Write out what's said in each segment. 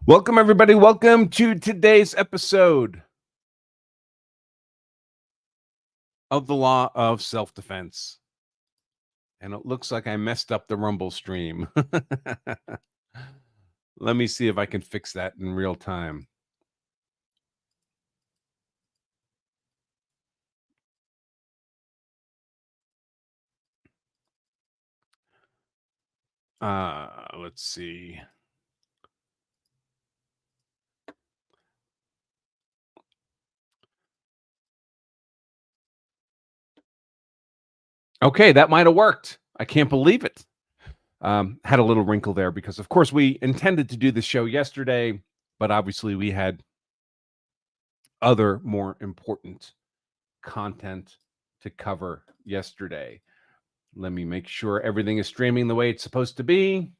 Welcome, everybody. Welcome to today's episode of the Law of Self-Defense. And it looks like I messed up the Rumble stream. Let me see if I can fix that in real time. Let's see. Okay, that might have worked. I can't believe it. Had a little wrinkle there because, of course, we intended to do the show yesterday, but obviously we had other more important content to cover yesterday. Let me make sure everything is streaming the way it's supposed to be.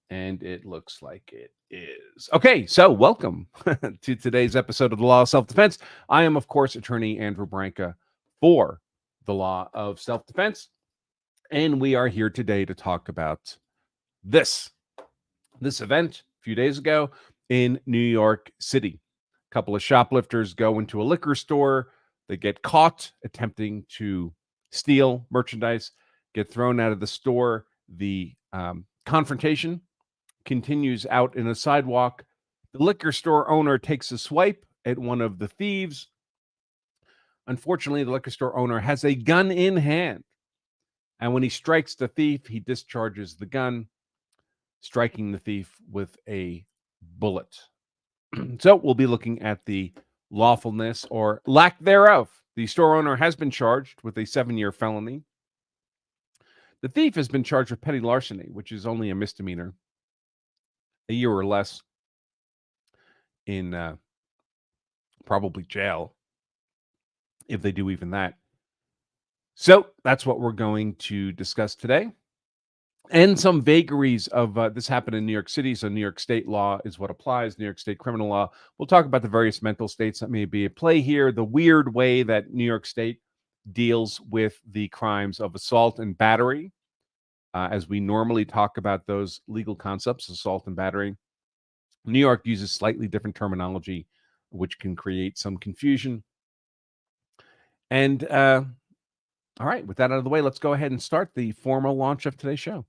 And it looks like it is. Okay, so welcome to today's episode of the Law of Self-Defense. I am, of course, attorney Andrew Branca for the Law of Self-Defense. And we are here today to talk about this event a few days ago in New York City. A couple of shoplifters go into a liquor store. They get caught attempting to steal merchandise, get thrown out of the store. The confrontation continues out in a sidewalk. The liquor store owner takes a swipe at one of the thieves. Unfortunately, the liquor store owner has a gun in hand. And when he strikes the thief, he discharges the gun, striking the thief with a bullet. So we'll be looking at the lawfulness or lack thereof. The store owner has been charged with a 7-year felony. The thief has been charged with petit larceny, which is only a misdemeanor, a year or less in probably jail, if they do even that. So that's what we're going to discuss today. And some vagaries of this happened in New York City. So New York state law is what applies, New York state criminal law. We'll talk about the various mental states that may be at play here, the weird way that New York state deals with the crimes of assault and battery, as we normally talk about those legal concepts, assault and battery. New York uses slightly different terminology, which can create some confusion. And all right, with that out of the way, let's go ahead and start the formal launch of today's show.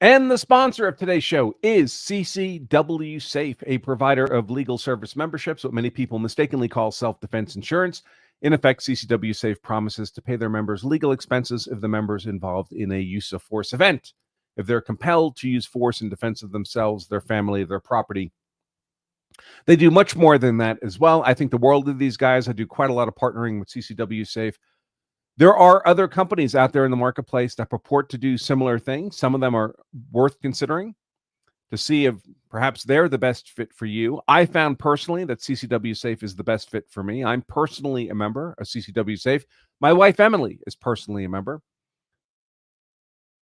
And the sponsor of today's show is CCW Safe, a provider of legal service memberships, what many people mistakenly call self-defense insurance. In effect, CCW Safe promises to pay their members legal expenses if the members involved in a use of force event. If they're compelled to use force in defense of themselves, their family, their property. They do much more than that as well. I think the world of these guys. I do quite a lot of partnering with CCW Safe. There are other companies out there in the marketplace that purport to do similar things. Some of them are worth considering to see if perhaps they're the best fit for you. I found personally that CCW Safe is the best fit for me. I'm personally a member of CCW Safe. My wife, Emily, is personally a member.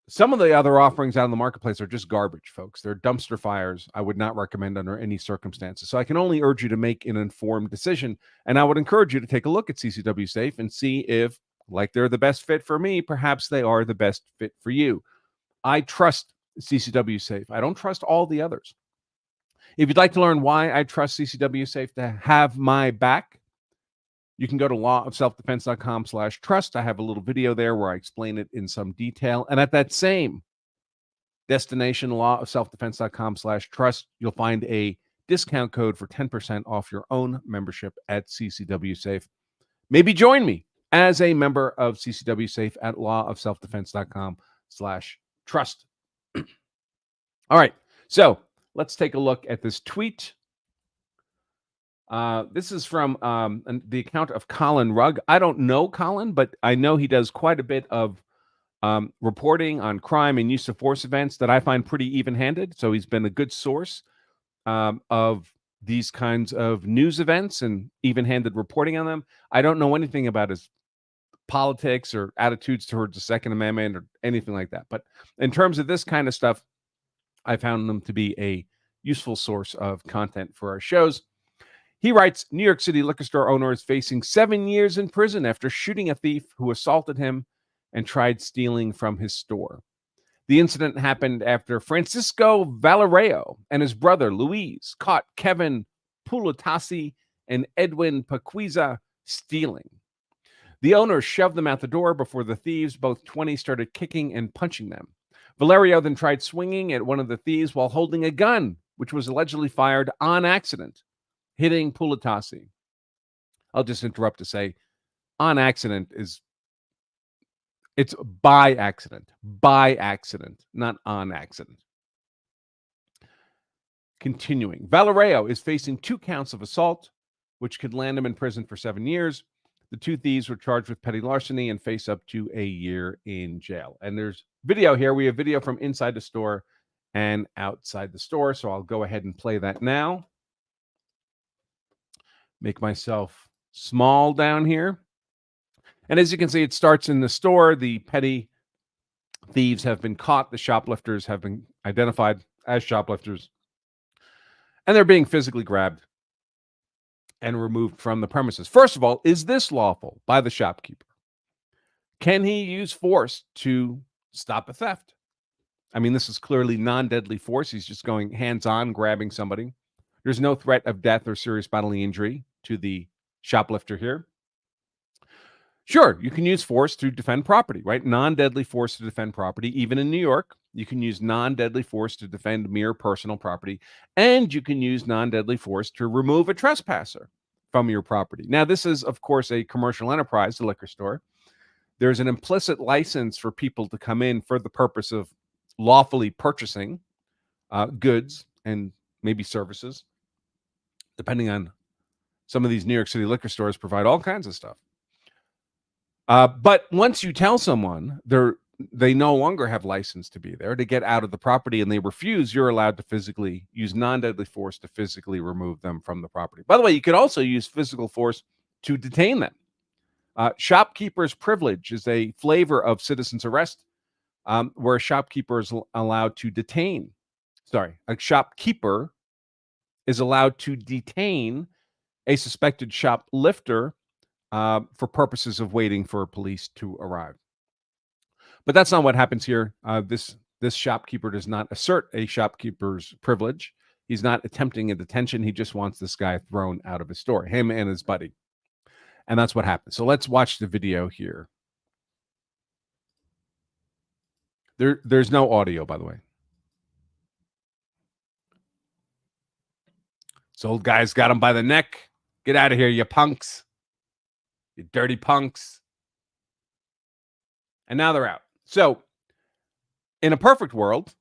Some of the other offerings out in the marketplace are just garbage, folks. They're dumpster fires. I would not recommend under any circumstances. So I can only urge you to make an informed decision. And I would encourage you to take a look at CCW Safe and see if, like they're the best fit for me, perhaps they are the best fit for you. I trust CCW Safe. I don't trust all the others. If you'd like to learn why I trust CCW Safe to have my back, you can go to lawofselfdefense.com/trust. I have a little video there where I explain it in some detail. And at that same destination, lawofselfdefense.com/trust, you'll find a discount code for 10% off your own membership at CCW Safe. Maybe join me as a member of CCW Safe at lawofselfdefense.com/trust. All right, so let's take a look at this tweet. This is from the account of Colin Rugg. I don't know Colin, but I know he does quite a bit of reporting on crime and use of force events that I find pretty even-handed. So he's been a good source of these kinds of news events and even-handed reporting on them. I don't know anything about his politics or attitudes towards the Second Amendment or anything like that. But in terms of this kind of stuff, I found them to be a useful source of content for our shows. He writes, New York City liquor store owner is facing 7 years in prison after shooting a thief who assaulted him and tried stealing from his store. The incident happened after Francisco Valereo and his brother Luis caught Kevin Pulatasi and Edwin Paquiza stealing. The owners shoved them out the door before the thieves, both 20, started kicking and punching them. Valerio then tried swinging at one of the thieves while holding a gun, which was allegedly fired on accident, hitting Pulatasi. I'll just interrupt to say, on accident it's by accident, not on accident. Continuing, Valereo is facing 2 counts of assault, which could land him in prison for 7 years. The 2 thieves were charged with petty larceny and face up to a year in jail. And there's video here. We have video from inside the store and outside the store. So I'll go ahead and play that now. Make myself small down here. And as you can see, it starts in the store. The petty thieves have been caught. The shoplifters have been identified as shoplifters. And they're being physically grabbed and removed from the premises. First of all, is this lawful by the shopkeeper? Can he use force to stop a theft? I mean, this is clearly non-deadly force. He's just going hands-on, grabbing somebody. There's no threat of death or serious bodily injury to the shoplifter here. Sure, you can use force to defend property, right? Non-deadly force to defend property. Even in New York, you can use non-deadly force to defend mere personal property, and you can use non-deadly force to remove a trespasser from your property. Now, this is, of course, a commercial enterprise, the liquor store. There's an implicit license for people to come in for the purpose of lawfully purchasing goods and maybe services, depending on some of these New York City liquor stores provide all kinds of stuff. But once you tell someone they no longer have license to be there, to get out of the property, and they refuse, you're allowed to physically use non-deadly force to physically remove them from the property. By the way, you could also use physical force to detain them. Shopkeeper's privilege is a flavor of citizen's arrest, where a shopkeeper is allowed to detain. A shopkeeper is allowed to detain a suspected shoplifter for purposes of waiting for police to arrive. But that's not what happens here. This shopkeeper does not assert a shopkeeper's privilege. He's not attempting a detention. He just wants this guy thrown out of his store, him and his buddy. And that's what happens. So let's watch the video here. There's no audio, by the way. This old guy's got him by the neck. Get out of here, you punks. You dirty punks. And now they're out. So, in a perfect world,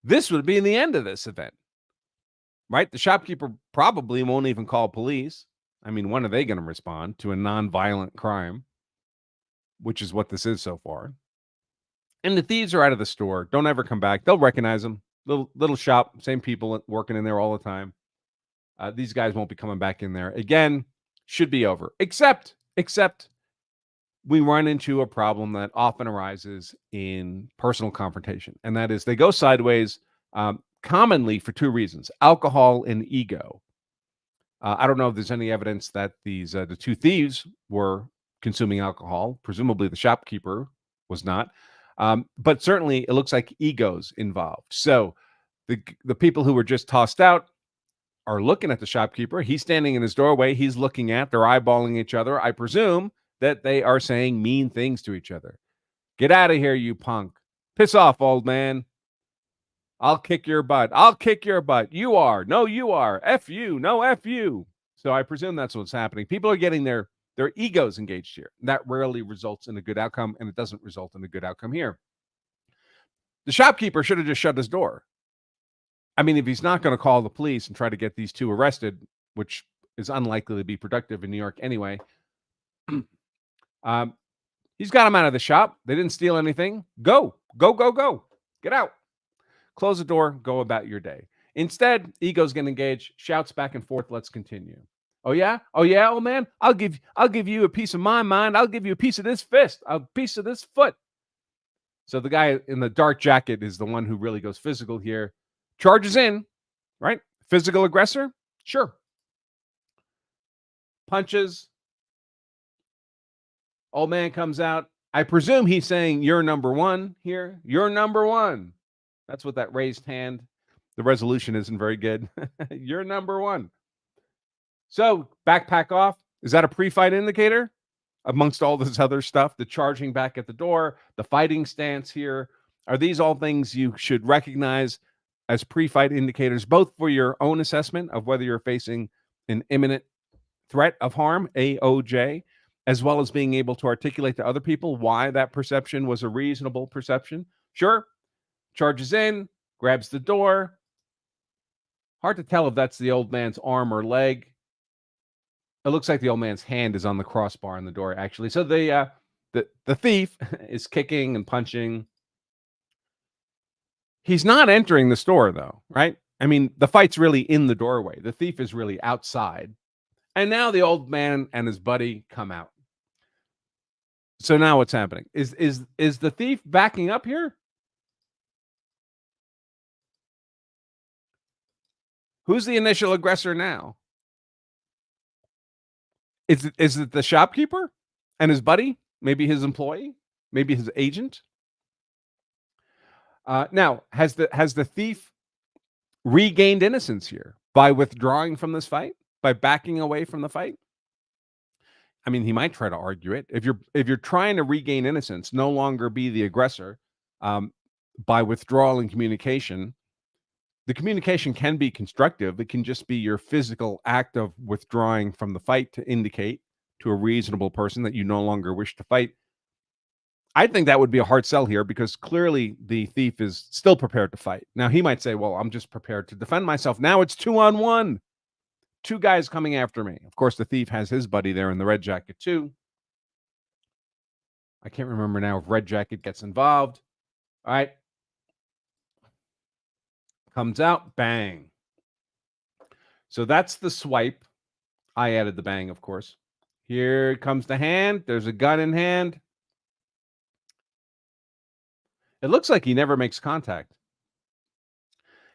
this would be the end of this event, right? The shopkeeper probably won't even call police. I mean, when are they going to respond to a non-violent crime, which is what this is so far? And the thieves are out of the store. Don't ever come back. They'll recognize them. Little shop, same people working in there all the time. These guys won't be coming back in there again. Should be over. Except we run into a problem that often arises in personal confrontation, and that is they go sideways commonly for 2 reasons: alcohol and ego. I don't know if there's any evidence that the 2 thieves were consuming alcohol. Presumably the shopkeeper was not, but certainly it looks like ego's involved. So the people who were just tossed out are looking at the shopkeeper. He's standing in his doorway. He's looking at, they're eyeballing each other. I presume that they are saying mean things to each other. Get out of here, you punk. Piss off, old man. I'll kick your butt. I'll kick your butt. You are. No, you are. F you. No, F you. So I presume that's what's happening. People are getting their egos engaged here. That rarely results in a good outcome, and it doesn't result in a good outcome here. The shopkeeper should have just shut his door. I mean, if he's not going to call the police and try to get these 2 arrested, which is unlikely to be productive in New York anyway, he's got them out of the shop. They didn't steal anything. Go. Get out. Close the door. Go about your day. Instead, ego's getting engaged, shouts back and forth. Let's continue. Oh yeah, old man. I'll give you a piece of my mind. I'll give you a piece of this fist, a piece of this foot. So the guy in the dark jacket is the one who really goes physical here. Charges in, right? Physical aggressor? Sure. punches. Old man comes out. I presume he's saying, "You're number one here. You're number one." That's what that raised hand. The resolution isn't very good. You're number one. So backpack off. Is that a pre-fight indicator? Amongst all this other stuff, the charging back at the door, the fighting stance here, are these all things you should recognize as pre-fight indicators, both for your own assessment of whether you're facing an imminent threat of harm, AOJ, as well as being able to articulate to other people why that perception was a reasonable perception? Sure, charges in, grabs the door. Hard to tell if that's the old man's arm or leg. It looks like the old man's hand is on the crossbar in the door, actually. So the thief is kicking and punching. He's not entering the store, though, right? I mean, the fight's really in the doorway. The thief is really outside. And now the old man and his buddy come out. So now what's happening? Is the thief backing up here? Who's the initial aggressor now? Is it the shopkeeper and his buddy? Maybe his employee? Maybe his agent? Now, has the thief regained innocence here by withdrawing from this fight, by backing away from the fight? I mean, he might try to argue it. If you're trying to regain innocence, no longer be the aggressor, by withdrawal in communication, the communication can be constructive. It can just be your physical act of withdrawing from the fight to indicate to a reasonable person that you no longer wish to fight. I think that would be a hard sell here because clearly the thief is still prepared to fight. Now, he might say, well, I'm just prepared to defend myself. Now it's 2-on-1. Two guys coming after me. Of course, the thief has his buddy there in the red jacket too. I can't remember now if red jacket gets involved. All right. Comes out, bang. So that's the swipe. I added the bang, of course. Here comes the hand. There's a gun in hand. It looks like he never makes contact.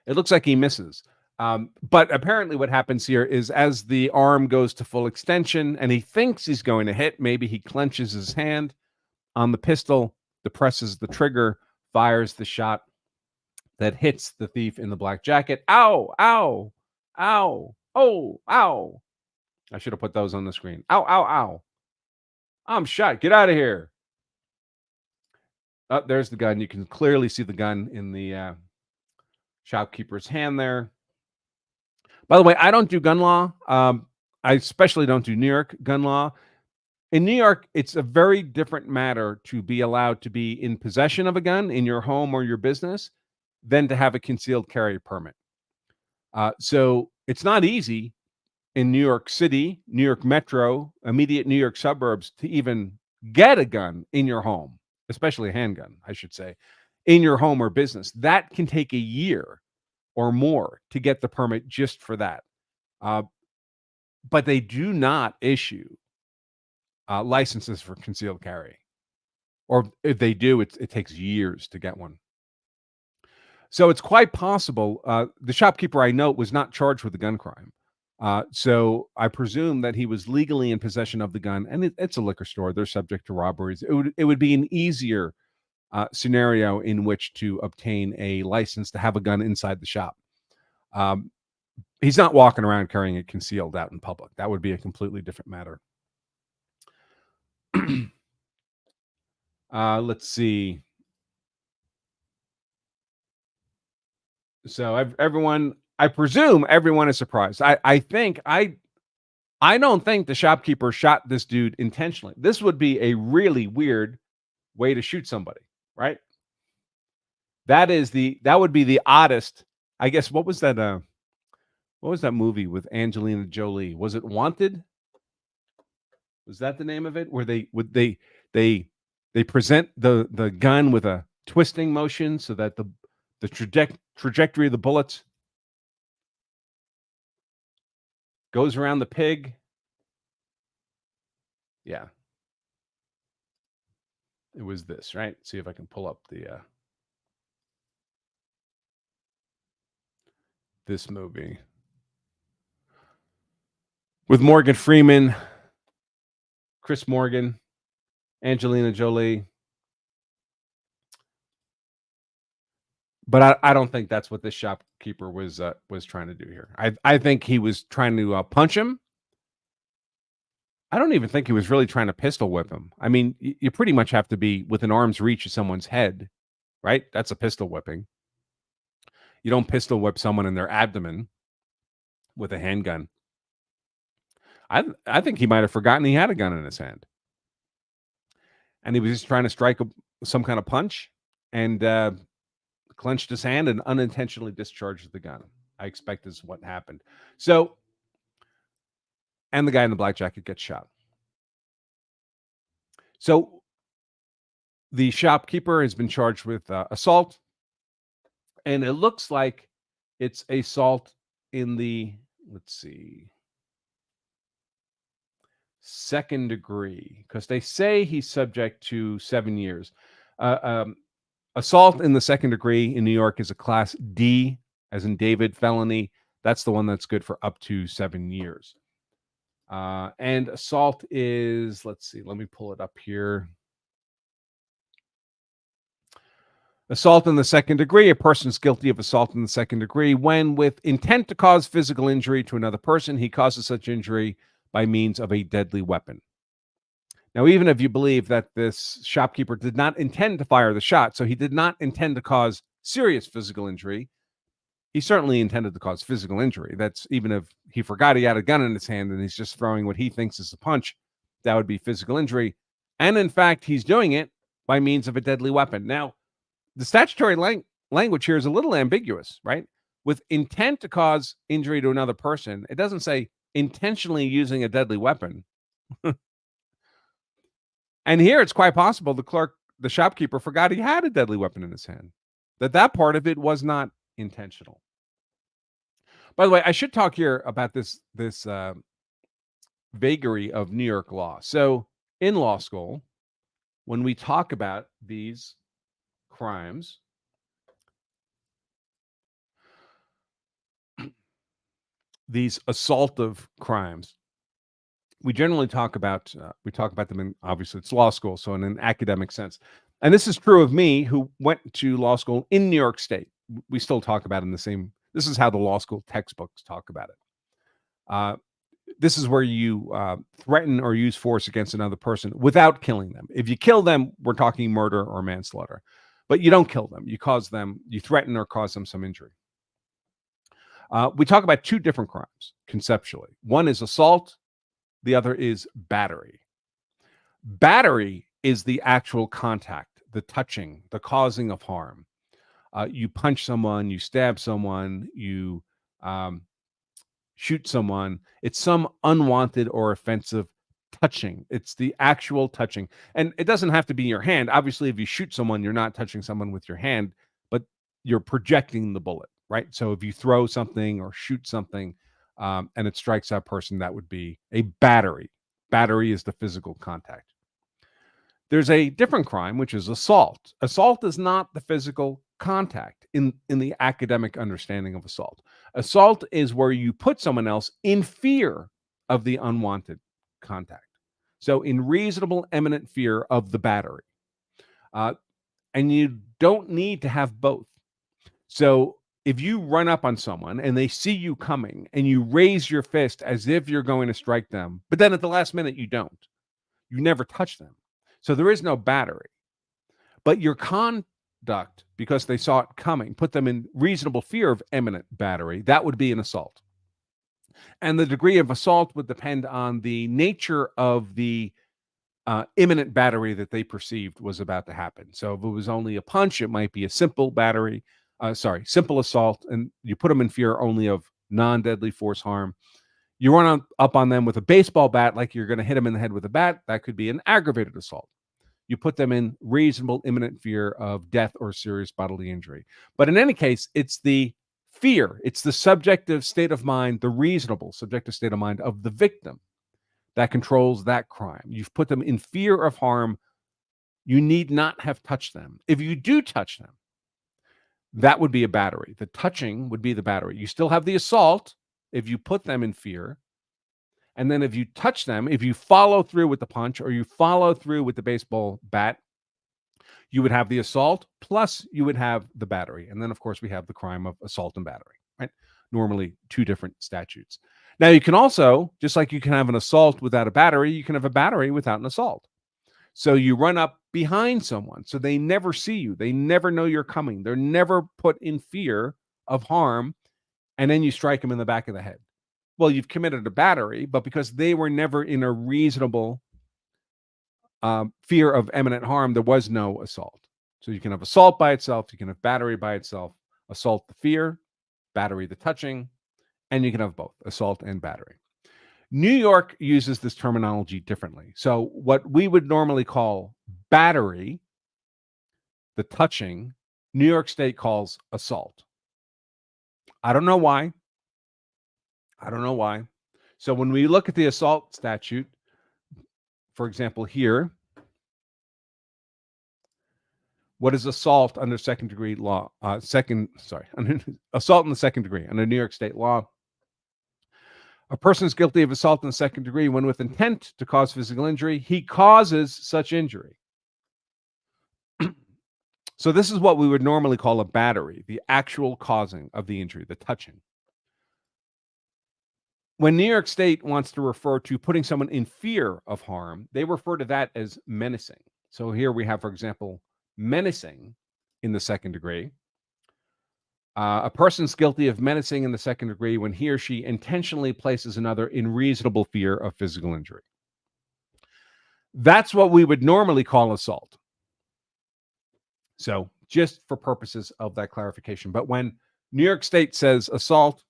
It looks like he misses. But apparently what happens here is as the arm goes to full extension and he thinks he's going to hit, maybe he clenches his hand on the pistol, depresses the trigger, fires the shot that hits the thief in the black jacket. Ow, ow, ow, oh, ow. I should have put those on the screen. Ow, ow, ow. I'm shot. Get out of here. Oh, there's the gun. You can clearly see the gun in the shopkeeper's hand there. By the way, I don't do gun law. I especially don't do New York gun law. In New York, it's a very different matter to be allowed to be in possession of a gun in your home or your business than to have a concealed carry permit. So it's not easy in New York City, New York Metro, immediate New York suburbs to even get a gun in your home, especially a handgun, I should say, in your home or business. That can take a year or more to get the permit just for that. But they do not issue licenses for concealed carry. Or if they do, it takes years to get one. So it's quite possible. The shopkeeper I know was not charged with a gun crime. So I presume that he was legally in possession of the gun, and it's a liquor store. They're subject to robberies. It would be an easier scenario in which to obtain a license to have a gun inside the shop. He's not walking around carrying it concealed out in public. That would be a completely different matter. Let's see. So everyone, I presume everyone is surprised. I don't think the shopkeeper shot this dude intentionally. This would be a really weird way to shoot somebody, right? That would be the oddest. I guess what was that movie with Angelina Jolie? Was it Wanted? Was that the name of it? Where they present the gun with a twisting motion so that the trajectory of the bullets goes around the pig. Yeah. It was this, right? See if I can pull up the this movie. with Morgan Freeman, Chris Morgan, Angelina Jolie. But I don't think that's what this shopkeeper was trying to do here. I think he was trying to punch him. I don't even think he was really trying to pistol whip him. I mean, you pretty much have to be within arm's reach of someone's head, right? That's a pistol whipping. You don't pistol whip someone in their abdomen with a handgun. I think he might have forgotten he had a gun in his hand, and he was just trying to strike some kind of punch, and clenched his hand and unintentionally discharged the gun. I expect is what happened. So, and the guy in the black jacket gets shot. So the shopkeeper has been charged with assault, and it looks like it's assault in the, let's see, second degree, because they say he's subject to 7 years. Assault in the second degree in New York is a class D, as in David, felony. That's the one that's good for up to 7 years. And assault is, let's see, let me pull it up here. Assault in the second degree, a person is guilty of assault in the second degree when, with intent to cause physical injury to another person, he causes such injury by means of a deadly weapon. Now, even if you believe that this shopkeeper did not intend to fire the shot, so he did not intend to cause serious physical injury, he certainly intended to cause physical injury. That's even if he forgot he had a gun in his hand and he's just throwing what he thinks is a punch, that would be physical injury. And in fact, he's doing it by means of a deadly weapon. Now, the statutory language here is a little ambiguous, right? With intent to cause injury to another person, it doesn't say intentionally using a deadly weapon. And here it's quite possible the shopkeeper forgot he had a deadly weapon in his hand. That part of it was not intentional. By the way, I should talk here about this vagary of New York law. So in law school, when we talk about these crimes, these assaultive crimes, we generally talk about them in, obviously it's law school, so in an academic sense. And this is true of me, who went to law school in New York State. We still talk about it in the same. This is how the law school textbooks talk about it. This is where you threaten or use force against another person without killing them. If you kill them, we're talking murder or manslaughter. But you don't kill them. You threaten or cause them some injury. We talk about two different crimes conceptually. One is assault. The other is battery. Battery is the actual contact, the touching, the causing of harm. You punch someone, you stab someone, you shoot someone. It's some unwanted or offensive touching. It's the actual touching. And it doesn't have to be your hand. Obviously, if you shoot someone, you're not touching someone with your hand, but you're projecting the bullet, right? So if you throw something or shoot something, and it strikes that person, that would be a battery. Battery is the physical contact. There's a different crime, which is assault. Assault is not the physical contact in the academic understanding of assault. Assault is where you put someone else in fear of the unwanted contact. So in reasonable, imminent fear of the battery. And you don't need to have both. So if you run up on someone and they see you coming and you raise your fist as if you're going to strike them, but then at the last minute you don't, you never touch them. So there is no battery. But your conduct, because they saw it coming, put them in reasonable fear of imminent battery, that would be an assault. And the degree of assault would depend on the nature of the imminent battery that they perceived was about to happen. So if it was only a punch, it might be a simple simple assault, and you put them in fear only of non-deadly force harm. You run up on them with a baseball bat like you're going to hit them in the head with a bat. That could be an aggravated assault. You put them in reasonable, imminent fear of death or serious bodily injury. But in any case, it's the fear. It's the subjective state of mind, the reasonable subjective state of mind of the victim that controls that crime. You've put them in fear of harm. You need not have touched them. If you do touch them, that would be a battery. The touching would be the battery. You still have the assault if you put them in fear. And then if you touch them, if you follow through with the punch or you follow through with the baseball bat, you would have the assault, plus you would have the battery. And then, of course, we have the crime of assault and battery, right? Normally 2 different statutes. Now, you can also, just like you can have an assault without a battery, you can have a battery without an assault. So you run up behind someone, so they never see you. They never know you're coming. They're never put in fear of harm, and then you strike them in the back of the head. Well, you've committed a battery, but because they were never in a reasonable fear of imminent harm, there was no assault. So you can have assault by itself, you can have battery by itself, assault the fear, battery the touching, and you can have both, assault and battery. New York uses this terminology differently. So what we would normally call battery, the touching, New York State calls assault. I don't know why. So when we look at the assault statute, for example, here, what is assault under second degree law? Assault in the second degree under New York State law. A person is guilty of assault in the second degree when, with intent to cause physical injury, he causes such injury. So this is what we would normally call a battery, the actual causing of the injury, the touching. When New York State wants to refer to putting someone in fear of harm, they refer to that as menacing. So here we have, for example, menacing in the second degree. A person's guilty of menacing in the second degree when he or she intentionally places another in reasonable fear of physical injury. That's what we would normally call assault. So just for purposes of that clarification. But when New York State says assault,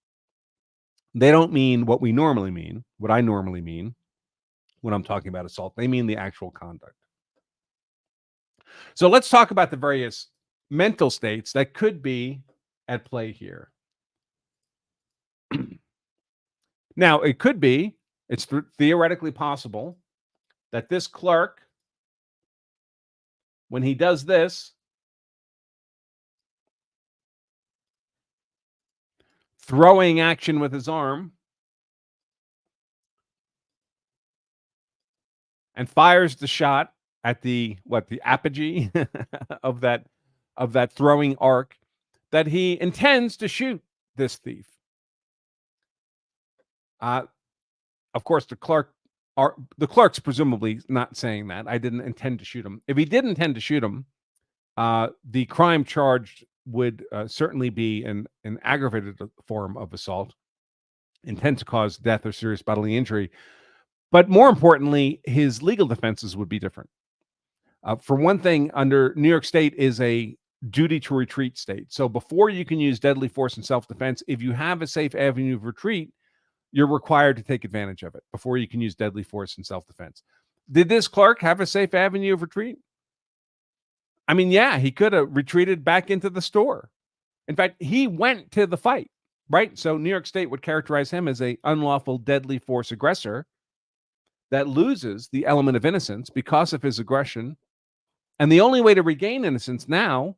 they don't mean what we normally mean, what I normally mean when I'm talking about assault. They mean the actual conduct. So let's talk about the various mental states that could be at play here. Now, it could be, it's theoretically possible that this clerk, when he does this, throwing action with his arm, and fires the shot at the apogee of that throwing arc, that he intends to shoot this thief. Of course, the clerk's presumably not saying that. I didn't intend to shoot him. If he did intend to shoot him, the crime charged would certainly be an aggravated form of assault, intent to cause death or serious bodily injury. But more importantly, his legal defenses would be different. For one thing, under New York State is a duty to retreat state. So before you can use deadly force in self-defense, if you have a safe avenue of retreat, you're required to take advantage of it before you can use deadly force in self-defense. Did this clerk have a safe avenue of retreat? I mean, yeah, he could have retreated back into the store. In fact, he went to the fight, right? So New York State would characterize him as an unlawful deadly force aggressor that loses the element of innocence because of his aggression. And the only way to regain innocence now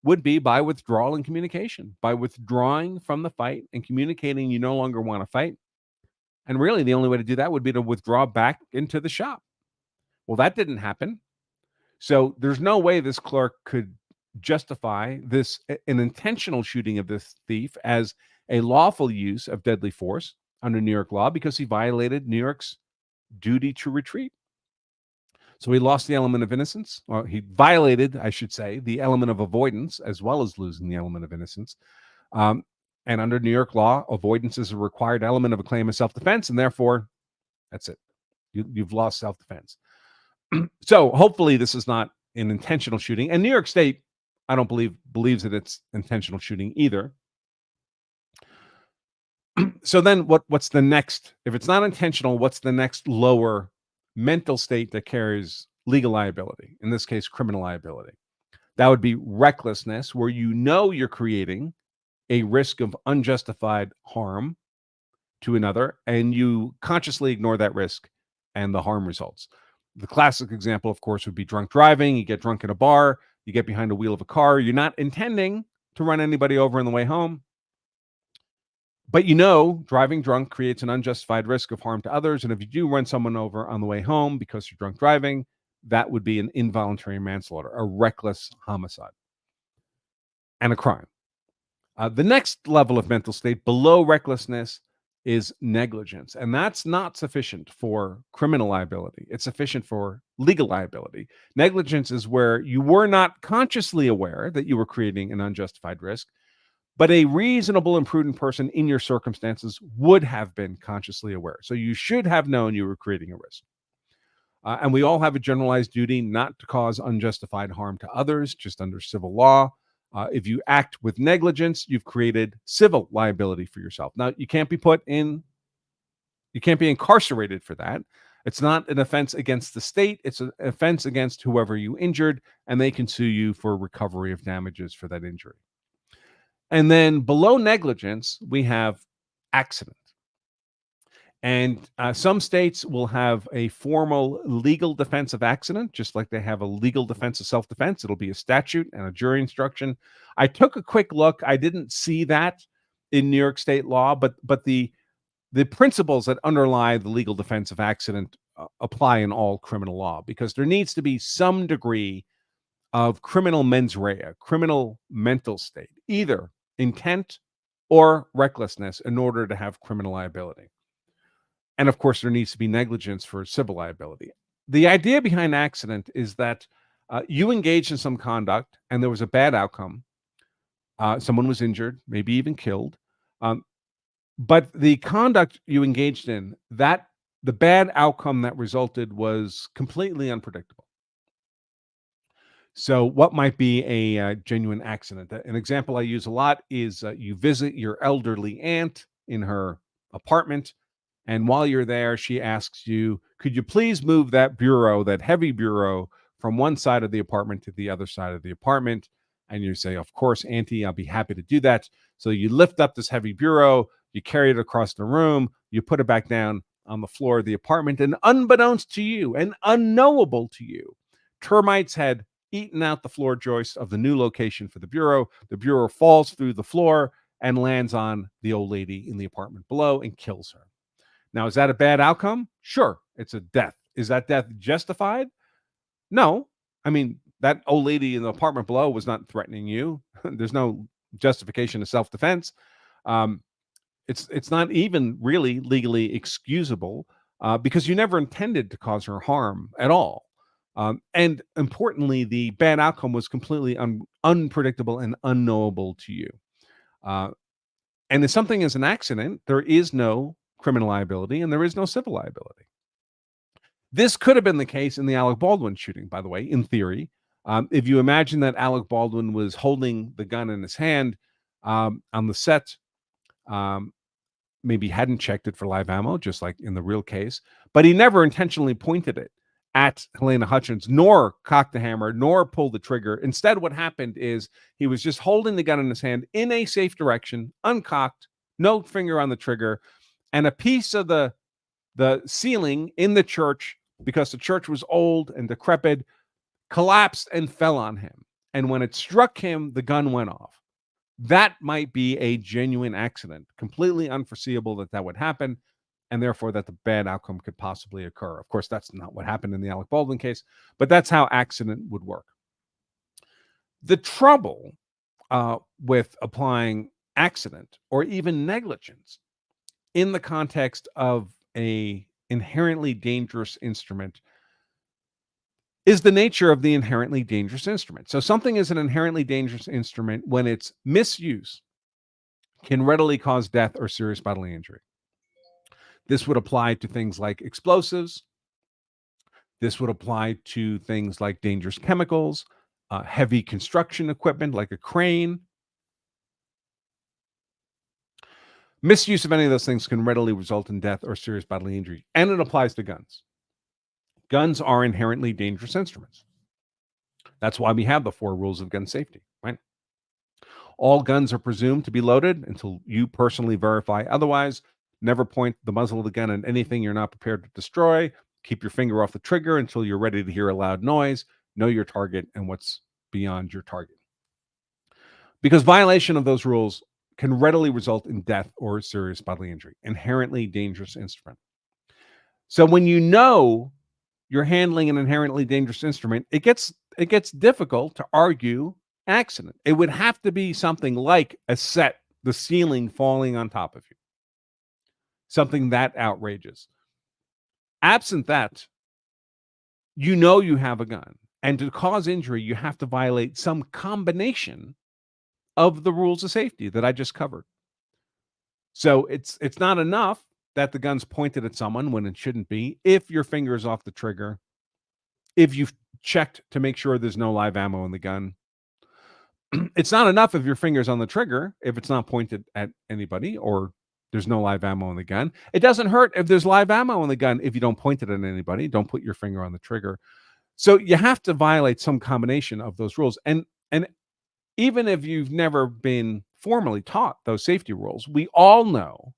would be by withdrawal and communication, by withdrawing from the fight and communicating you no longer want to fight. And really, the only way to do that would be to withdraw back into the shop. Well, that didn't happen. So there's no way this clerk could justify an intentional shooting of this thief as a lawful use of deadly force under New York law because he violated New York's duty to retreat. So he lost the element of innocence, or he violated, I should say, the element of avoidance as well as losing the element of innocence. And under New York law, avoidance is a required element of a claim of self-defense, and therefore, that's it. You've lost self-defense. So hopefully this is not an intentional shooting. And New York State, I don't believes that it's intentional shooting either. So then what's the next? If it's not intentional, what's the next lower mental state that carries legal liability? In this case, criminal liability. That would be recklessness, where you know you're creating a risk of unjustified harm to another, and you consciously ignore that risk, and the harm results. The classic example, of course, would be drunk driving. You get drunk in a bar, you get behind the wheel of a car. You're not intending to run anybody over on the way home, But driving drunk creates an unjustified risk of harm to others. And if you do run someone over on the way home because you're drunk driving, that would be an involuntary manslaughter, a reckless homicide, and a crime. The next level of mental state below recklessness is negligence. And that's not sufficient for criminal liability. It's sufficient for legal liability. Negligence is where you were not consciously aware that you were creating an unjustified risk, but a reasonable and prudent person in your circumstances would have been consciously aware. So you should have known you were creating a risk. And we all have a generalized duty not to cause unjustified harm to others, just under civil law. If you act with negligence, you've created civil liability for yourself. Now, you can't be incarcerated for that. It's not an offense against the state. It's an offense against whoever you injured, and they can sue you for recovery of damages for that injury. And then below negligence, we have accident. And some states will have a formal legal defense of accident, just like they have a legal defense of self-defense. It'll be a statute and a jury instruction. I took a quick look. I didn't see that in New York state law, but the principles that underlie the legal defense of accident apply in all criminal law, because there needs to be some degree of criminal mens rea, criminal mental state, either intent or recklessness, in order to have criminal liability. And of course, there needs to be negligence for civil liability. The idea behind accident is that you engaged in some conduct and there was a bad outcome. Someone was injured, maybe even killed. But the conduct you engaged in, the bad outcome that resulted was completely unpredictable. So what might be a genuine accident? An example I use a lot is you visit your elderly aunt in her apartment. And while you're there, she asks you, could you please move that bureau, that heavy bureau, from one side of the apartment to the other side of the apartment? And you say, of course, Auntie, I'll be happy to do that. So you lift up this heavy bureau, you carry it across the room, you put it back down on the floor of the apartment, and unbeknownst to you and unknowable to you, termites had eaten out the floor joist of the new location for the bureau. The bureau falls through the floor and lands on the old lady in the apartment below and kills her. Now, is that a bad outcome? Sure, it's a death. Is that death justified? No. I mean, that old lady in the apartment below was not threatening you. There's no justification of self-defense. It's not even really legally excusable because you never intended to cause her harm at all. And importantly, the bad outcome was completely unpredictable and unknowable to you. And if something is an accident, there is no criminal liability and there is no civil liability. This could have been the case in the Alec Baldwin shooting, by the way, in theory. If you imagine that Alec Baldwin was holding the gun in his hand on the set, maybe hadn't checked it for live ammo, just like in the real case, but he never intentionally pointed it at Helena Hutchins, nor cocked the hammer, nor pulled the trigger. Instead, what happened is he was just holding the gun in his hand in a safe direction, uncocked, no finger on the trigger, and a piece of the ceiling in the church, because the church was old and decrepit, collapsed and fell on him. And when it struck him, the gun went off. That might be a genuine accident, completely unforeseeable that would happen, and therefore that the bad outcome could possibly occur. Of course, that's not what happened in the Alec Baldwin case, but that's how accident would work. The trouble with applying accident or even negligence in the context of a inherently dangerous instrument is the nature of the inherently dangerous instrument. So something is an inherently dangerous instrument when its misuse can readily cause death or serious bodily injury. This would apply to things like explosives. This would apply to things like dangerous chemicals, heavy construction equipment like a crane. Misuse of any of those things can readily result in death or serious bodily injury, and it applies to guns. Guns are inherently dangerous instruments. That's why we have the 4 rules of gun safety, right? All guns are presumed to be loaded until you personally verify otherwise. Never point the muzzle of the gun at anything you're not prepared to destroy. Keep your finger off the trigger until you're ready to hear a loud noise. Know your target and what's beyond your target. Because violation of those rules can readily result in death or serious bodily injury. Inherently dangerous instrument. So when you know you're handling an inherently dangerous instrument, it gets difficult to argue accident. It would have to be something like the ceiling falling on top of you, something that outrageous. Absent that, you know you have a gun, and to cause injury, you have to violate some combination of the rules of safety that I just covered. So it's not enough that the gun's pointed at someone when it shouldn't be. If your finger is off the trigger, if you've checked to make sure there's no live ammo in the gun, it's not enough if your finger's on the trigger if it's not pointed at anybody or there's no live ammo in the gun. It doesn't hurt if there's live ammo in the gun if you don't point it at anybody. Don't put your finger on the trigger. So you have to violate some combination of those rules. And even if you've never been formally taught those safety rules, we all know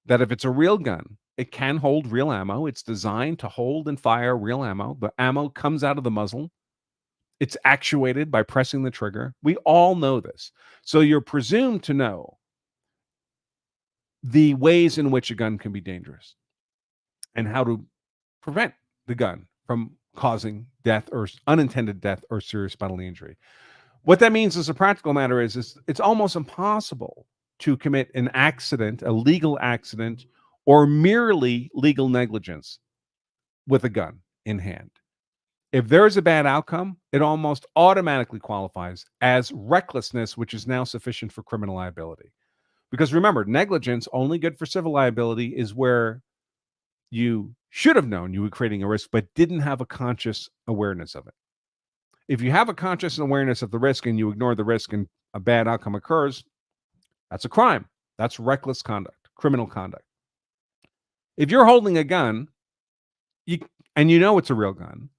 that if it's a real gun, it can hold real ammo. It's designed to hold and fire real ammo. The ammo comes out of the muzzle. It's actuated by pressing the trigger. We all know this. So you're presumed to know the ways in which a gun can be dangerous and how to prevent the gun from causing death or unintended death or serious bodily injury. What that means as a practical matter is it's almost impossible to commit an accident, a legal accident, or merely legal negligence with a gun in hand. If there is a bad outcome, it almost automatically qualifies as recklessness, which is now sufficient for criminal liability. Because remember, negligence, only good for civil liability, is where you should have known you were creating a risk, but didn't have a conscious awareness of it. If you have a conscious awareness of the risk and you ignore the risk and a bad outcome occurs, that's a crime. That's reckless conduct, criminal conduct. If you're holding a gun, and you know it's a real gun,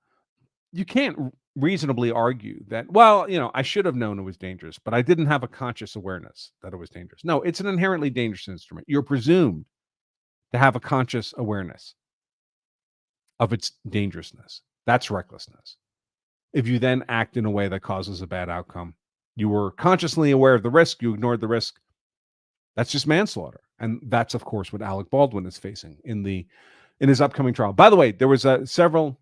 you can't reasonably argue that, well, I should have known it was dangerous, but I didn't have a conscious awareness that it was dangerous. No, it's an inherently dangerous instrument. You're presumed to have a conscious awareness of its dangerousness. That's recklessness. If you then act in a way that causes a bad outcome, you were consciously aware of the risk, you ignored the risk. That's just manslaughter. And that's, of course, what Alec Baldwin is facing in his upcoming trial. By the way, there was several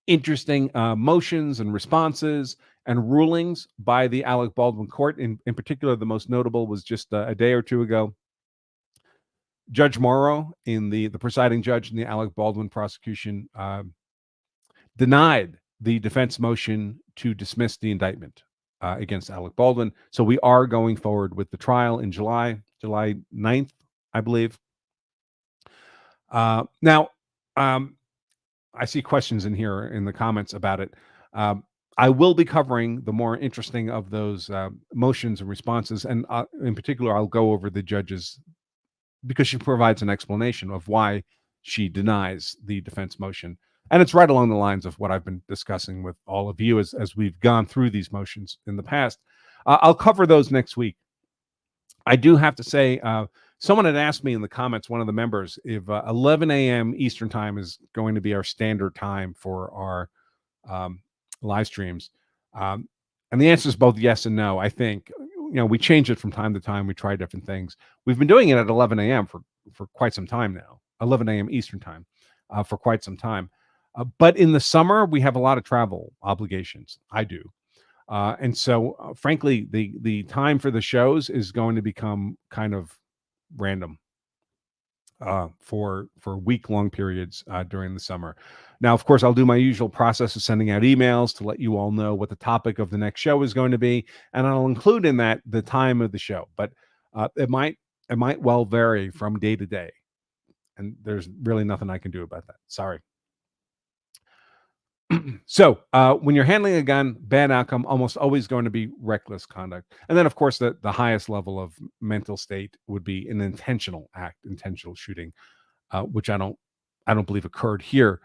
interesting motions and responses and rulings by the Alec Baldwin court. In particular, the most notable was just a day or two ago. Judge Morrow, the presiding judge in the Alec Baldwin prosecution, denied the defense motion to dismiss the indictment against Alec Baldwin. So we are going forward with the trial in July 9th, I believe. Now, I see questions in here in the comments about it. I will be covering the more interesting of those motions and responses. And in particular, I'll go over the judge's, because she provides an explanation of why she denies the defense motion. And it's right along the lines of what I've been discussing with all of you as we've gone through these motions in the past. I'll cover those next week. I do have to say, someone had asked me in the comments, one of the members, if 11 a.m. Eastern time is going to be our standard time for our live streams. And the answer is both yes and no. I think, we change it from time to time. We try different things. We've been doing it at 11 a.m. for quite some time now, 11 a.m. Eastern time for quite some time. But in the summer, we have a lot of travel obligations. I do. And so, frankly, the time for the shows is going to become kind of random for week-long periods during the summer. Now, of course, I'll do my usual process of sending out emails to let you all know what the topic of the next show is going to be, and I'll include in that the time of the show. But it might well vary from day to day, and there's really nothing I can do about that. Sorry. So when you're handling a gun, bad outcome, almost always going to be reckless conduct. And then, of course, the highest level of mental state would be an intentional act, intentional shooting, which I don't believe occurred here.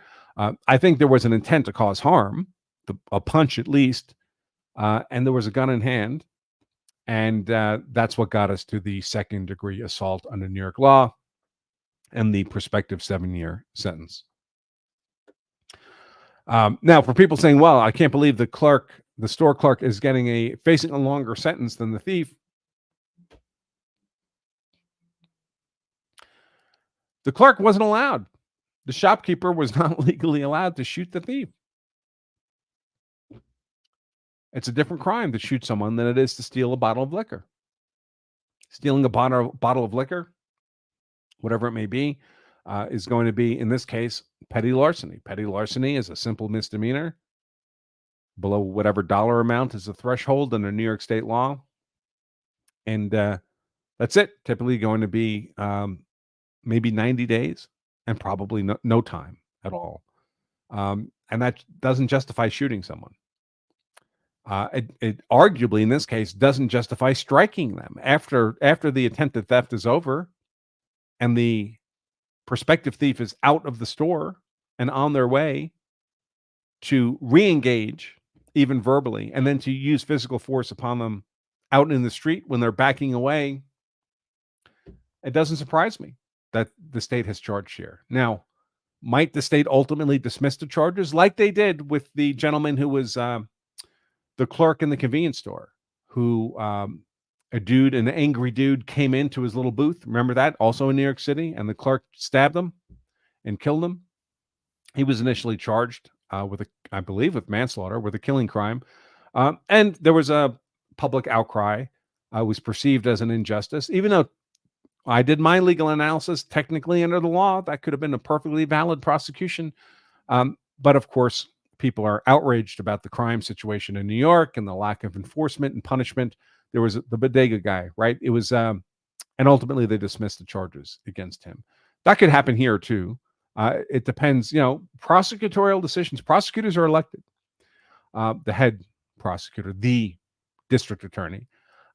I think there was an intent to cause harm, a punch at least, and there was a gun in hand. And that's what got us to the second-degree assault under New York law and the prospective 7-year sentence. Now, for people saying, well, I can't believe the clerk the store clerk is facing a longer sentence than the thief, the clerk wasn't allowed. The shopkeeper was not legally allowed to shoot the thief. It's a different crime to shoot someone than it is to steal a bottle of liquor. Stealing a bottle of liquor, whatever it may be, is going to be, in this case, petty larceny. Petty larceny is a simple misdemeanor below whatever dollar amount is the threshold under New York state law. And that's it. Typically going to be maybe 90 days and probably no time at all. And that doesn't justify shooting someone. It arguably, in this case, doesn't justify striking them after the attempted theft is over and the prospective thief is out of the store and on their way to re-engage, even verbally, and then to use physical force upon them out in the street when they're backing away. It doesn't surprise me that the state has charged here. Now, might the state ultimately dismiss the charges like they did with the gentleman who was the clerk in the convenience store, who an angry dude came into his little booth. Remember that? Also in New York City, and the clerk stabbed him and killed him. He was initially charged I believe, with manslaughter, with a killing crime. And there was a public outcry. It was perceived as an injustice, even though I did my legal analysis. Technically, under the law, that could have been a perfectly valid prosecution. But of course, people are outraged about the crime situation in New York and the lack of enforcement and punishment. There was the bodega guy, right? It was, and ultimately they dismissed the charges against him. That could happen here too. It depends, prosecutorial decisions. Prosecutors are elected. The head prosecutor, the district attorney,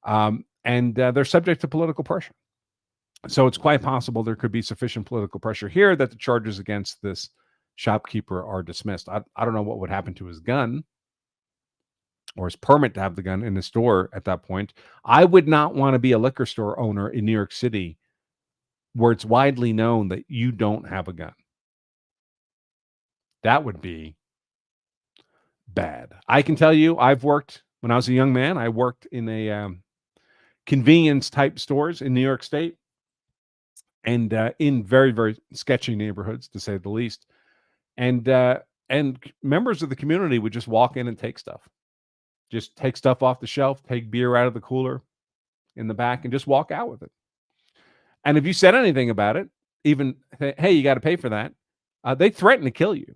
and they're subject to political pressure. So it's quite possible there could be sufficient political pressure here that the charges against this shopkeeper are dismissed. I don't know what would happen to his gun or his permit to have the gun in the store at that point. I would not want to be a liquor store owner in New York City where it's widely known that you don't have a gun. That would be bad. I can tell you, when I was a young man, I worked in a convenience type stores in New York State, and in very, very sketchy neighborhoods, to say the least. And members of the community would just walk in and take stuff. Just take stuff off the shelf, take beer out of the cooler in the back, and just walk out with it. And if you said anything about it, even, hey, you got to pay for that, they threaten to kill you.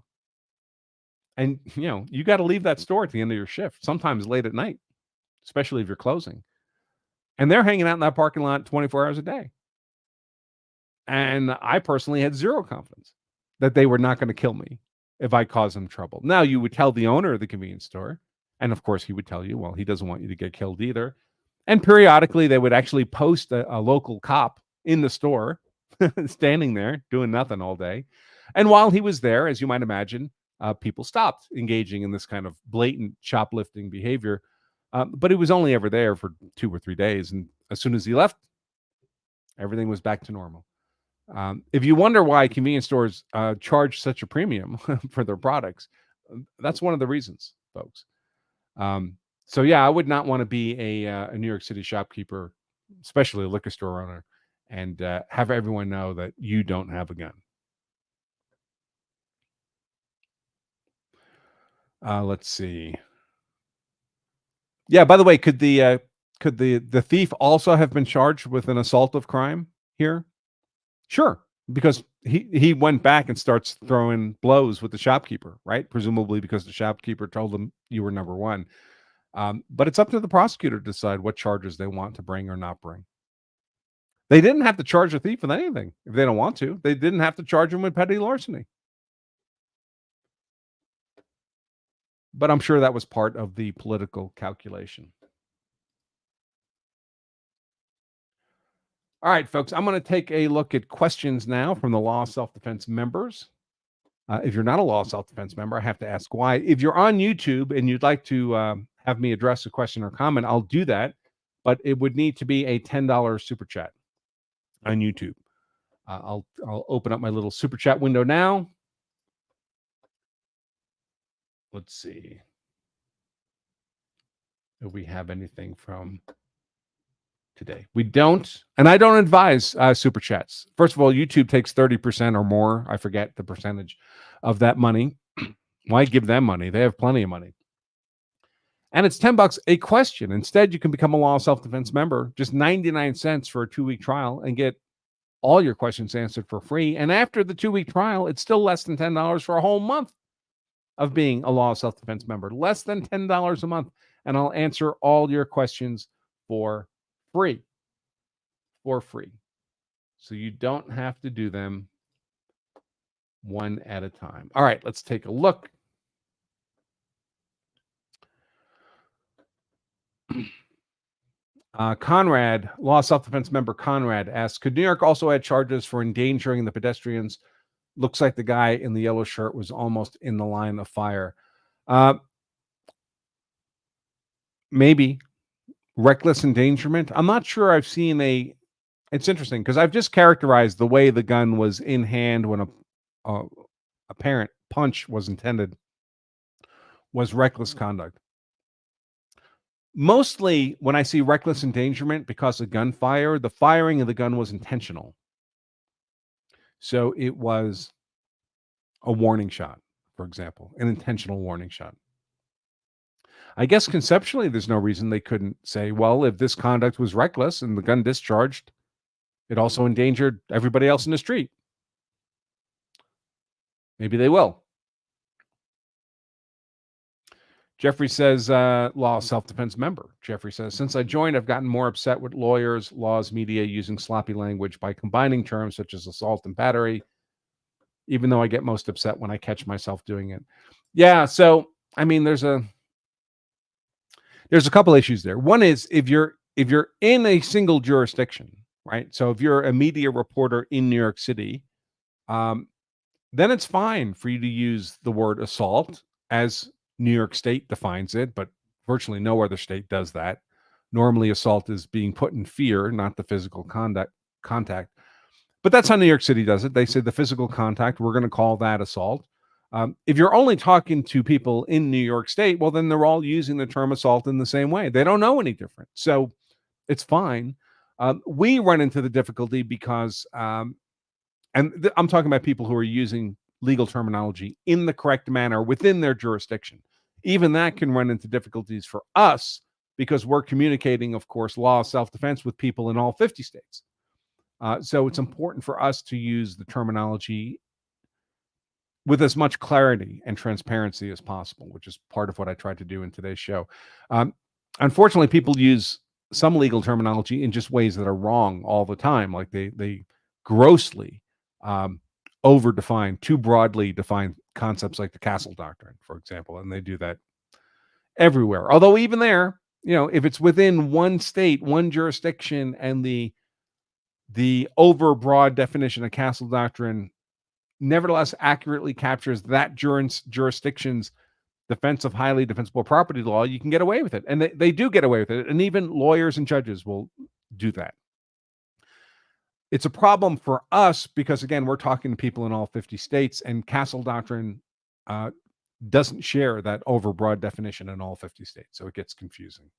And, you got to leave that store at the end of your shift, sometimes late at night, especially if you're closing. And they're hanging out in that parking lot 24 hours a day. And I personally had zero confidence that they were not going to kill me if I caused them trouble. Now, you would tell the owner of the convenience store, and of course he would tell you, well, he doesn't want you to get killed either. And periodically they would actually post a local cop in the store, standing there doing nothing all day. And while he was there, as you might imagine, people stopped engaging in this kind of blatant shoplifting behavior. But he was only ever there for 2 or 3 days. And as soon as he left, everything was back to normal. If you wonder why convenience stores charge such a premium for their products, that's one of the reasons, folks. So yeah, I would not want to be a New York City shopkeeper, especially a liquor store owner, and have everyone know that you don't have a gun. Let's see. Yeah, by the way, could the thief also have been charged with an assault of crime here? Sure, because he went back and starts throwing blows with the shopkeeper, right? Presumably because the shopkeeper told him you were number one. But it's up to the prosecutor to decide what charges they want to bring or not bring. They didn't have to charge a thief with anything if they don't want to. They didn't have to charge him with petty larceny. But I'm sure that was part of the political calculation. All right, folks, I'm going to take a look at questions now from the Law Self-Defense members. If you're not a Law Self-Defense member, I have to ask why. If you're on YouTube and you'd like to have me address a question or comment, I'll do that. But it would need to be a $10 super chat on YouTube. I'll open up my little super chat window now. Let's see. if we have anything from today. We don't, and I don't advise super chats. First of all, YouTube takes 30% or more. I forget the percentage of that money. Why give them money? They have plenty of money. And it's $10 a question. Instead, you can become a Law of Self-Defense member, just 99 cents for a 2-week trial, and get all your questions answered for free. And after the 2-week trial, it's still less than $10 for a whole month of being a Law of Self-Defense member. Less than $10 a month. And I'll answer all your questions for free. For free. So you don't have to do them one at a time. All right, let's take a look. Conrad, Law Self-Defense member Conrad asks, could New York also add charges for endangering the pedestrians? Looks like the guy in the yellow shirt was almost in the line of fire. Maybe. Reckless endangerment. I'm not sure I've seen a... It's interesting because I've just characterized the way the gun was in hand when a apparent punch was intended was reckless conduct. Mostly when I see reckless endangerment because of gunfire, the firing of the gun was intentional. So it was a warning shot, for example, an intentional warning shot. I guess conceptually, there's no reason they couldn't say, well, if this conduct was reckless and the gun discharged, it also endangered everybody else in the street. Maybe they will. Jeffrey says, Law of Self-Defense member. Jeffrey says, since I joined, I've gotten more upset with lawyers, laws, media using sloppy language by combining terms such as assault and battery, even though I get most upset when I catch myself doing it. Yeah, so, I mean, there's a couple issues there. One is if you're in a single jurisdiction, right? So if you're a media reporter in New York City, then it's fine for you to use the word assault as New York State defines it, but virtually no other state does that. Normally, assault is being put in fear, not the physical contact. But that's how New York City does it. They say the physical contact, we're going to call that assault. If you're only talking to people in New York State, well, then they're all using the term assault in the same way. They don't know any different. So it's fine. We run into the difficulty because, I'm talking about people who are using legal terminology in the correct manner within their jurisdiction. Even that can run into difficulties for us because we're communicating, of course, law of self-defense with people in all 50 states. So it's important for us to use the terminology with as much clarity and transparency as possible, which is part of what I tried to do in today's show. Unfortunately, people use some legal terminology in just ways that are wrong all the time. Like they grossly over-define, too broadly define concepts like the Castle Doctrine, for example, and they do that everywhere. Although even there, if it's within one state, one jurisdiction, and the over-broad definition of Castle Doctrine nevertheless accurately captures that jurisdiction's defense of highly defensible property law, you can get away with it. And they do get away with it. And even lawyers and judges will do that. It's a problem for us because, again, we're talking to people in all 50 states, and Castle Doctrine doesn't share that overbroad definition in all 50 states. So it gets confusing.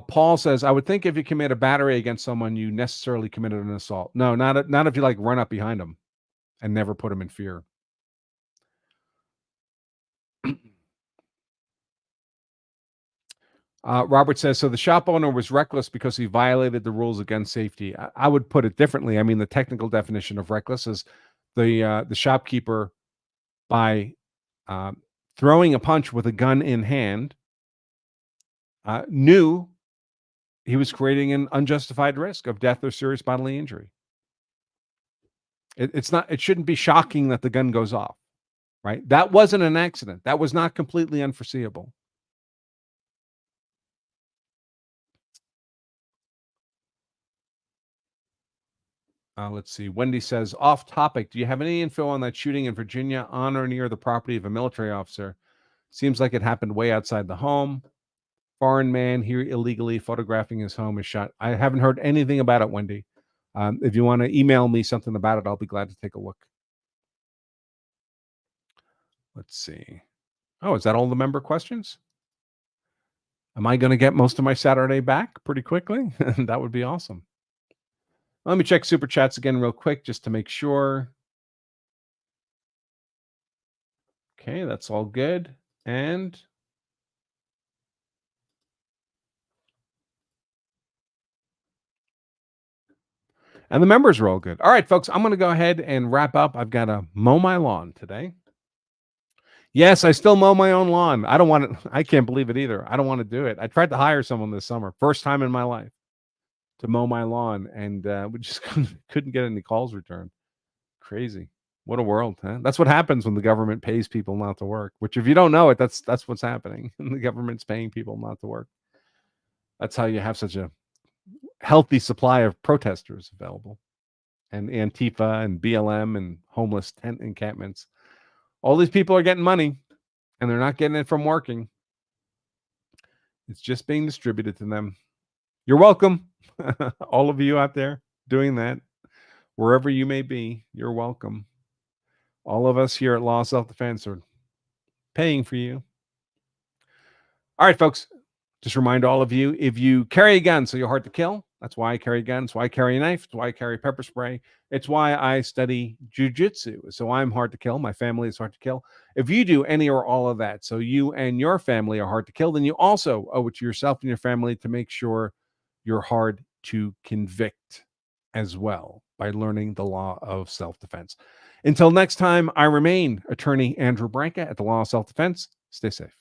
Paul says, I would think if you commit a battery against someone, you necessarily committed an assault. No, not if you run up behind them and never put them in fear. Robert says, so the shop owner was reckless because he violated the rules against safety. I would put it differently. I mean, the technical definition of reckless is the shopkeeper, by throwing a punch with a gun in hand, knew he was creating an unjustified risk of death or serious bodily injury. It shouldn't be shocking that the gun goes off, right? That wasn't an accident. That was not completely unforeseeable. Let's see. Wendy says, off topic, do you have any info on that shooting in Virginia on or near the property of a military officer? Seems like it happened way outside the home. Foreign man here illegally photographing his home is shot. I haven't heard anything about it, Wendy. If you want to email me something about it, I'll be glad to take a look. Let's see. Oh, is that all the member questions? Am I going to get most of my Saturday back pretty quickly? That would be awesome. Let me check super chats again real quick just to make sure. Okay, that's all good. And the members are all good. All right, folks, I'm going to go ahead and wrap up. I've got to mow my lawn today. Yes, I still mow my own lawn. I don't want it. I can't believe it either. I don't want to do it. I tried to hire someone this summer, first time in my life, to mow my lawn, and we just couldn't get any calls returned. Crazy. What a world, huh? That's what happens when the government pays people not to work, which if you don't know it, that's what's happening. The government's paying people not to work. That's how you have such a healthy supply of protesters available, and Antifa and BLM and homeless tent encampments. All these people are getting money and they're not getting it from working. It's just being distributed to them. You're welcome. All of you out there doing that, wherever you may be, you're welcome. All of us here at Law Self-Defense are paying for you. All right, folks. Just remind all of you, if you carry a gun, so you're hard to kill. That's why I carry guns. It's why I carry a knife. It's why I carry pepper spray. It's why I study jujitsu. So I'm hard to kill. My family is hard to kill. If you do any or all of that, so you and your family are hard to kill, then you also owe it to yourself and your family to make sure you're hard to convict as well by learning the law of self-defense. Until next time, I remain Attorney Andrew Branca at the Law of Self-Defense. Stay safe.